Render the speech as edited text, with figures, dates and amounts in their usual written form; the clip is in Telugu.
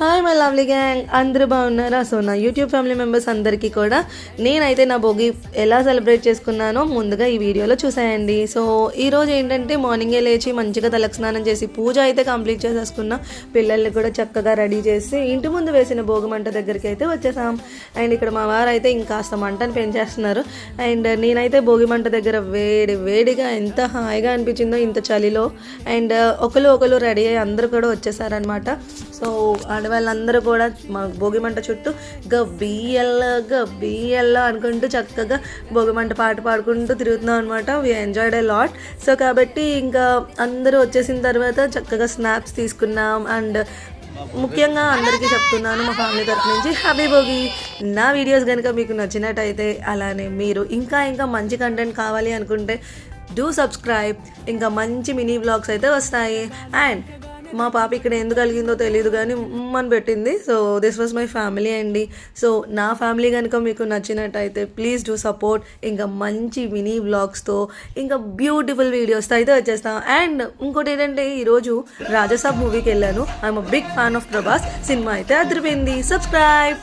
హాయ్ మై లవ్లీ గ్యాంగ్, అందరూ బాగున్నారా? సో నా యూట్యూబ్ ఫ్యామిలీ మెంబర్స్ అందరికీ కూడా నేనైతే నా భోగి ఎలా సెలబ్రేట్ చేసుకున్నానో ముందుగా ఈ వీడియోలో చూసాయండి. సో ఈరోజు ఏంటంటే మార్నింగే లేచి మంచిగా తలకు స్నానం చేసి పూజ అయితే కంప్లీట్ చేసేసుకున్నా. పిల్లల్ని కూడా చక్కగా రెడీ చేసి ఇంటి ముందు వేసిన భోగి మంట దగ్గరికి అయితే వచ్చేసాం. అండ్ ఇక్కడ మా వారు అయితే ఇంకాస్త మంటను పెంచేస్తున్నారు. అండ్ నేనైతే భోగి మంట దగ్గర వేడిగా ఎంత హాయిగా అనిపించిందో ఇంత చలిలో. అండ్ ఒకరు రెడీ అయ్యి అందరూ కూడా వచ్చేసారనమాట. సో ఆడవాళ్ళందరూ కూడా మా భోగి మంట చుట్టూ గబ్బియల్లా అనుకుంటూ చక్కగా భోగి మంట పాట పాడుకుంటూ తిరుగుతున్నాం అనమాట. We enjoyed a lot. So కాబట్టి ఇంకా అందరూ వచ్చేసిన తర్వాత చక్కగా స్నాప్స్ తీసుకున్నాం. అండ్ ముఖ్యంగా అందరికీ చెప్తున్నాను, మా ఫ్యామిలీ తరఫు నుంచి హ్యాపీ భోగి. నా వీడియోస్ కనుక మీకు నచ్చినట్టయితే, అలానే మీరు ఇంకా మంచి కంటెంట్ కావాలి అనుకుంటే డూ సబ్స్క్రైబ్. ఇంకా మంచి మినీ వ్లాగ్స్ అయితే వస్తాయి. అండ్ మా పాప ఇక్కడ ఎందుకు కలిగిందో తెలియదు కానీ అని పెట్టింది. So this was my family అండి. సో నా ఫ్యామిలీ కనుక మీకు నచ్చినట్టయితే ప్లీజ్ డూ సపోర్ట్. ఇంకా మంచి మినీ వ్లాగ్స్తో ఇంకా బ్యూటిఫుల్ వీడియోస్తో అయితే వచ్చేస్తాం. అండ్ ఇంకోటి ఏంటంటే ఈరోజు రాజసాబ్ మూవీకి వెళ్ళాను. I'm big fan of Prabhas. సినిమా అయితే అదిరిపోయింది. సబ్స్క్రైబ్.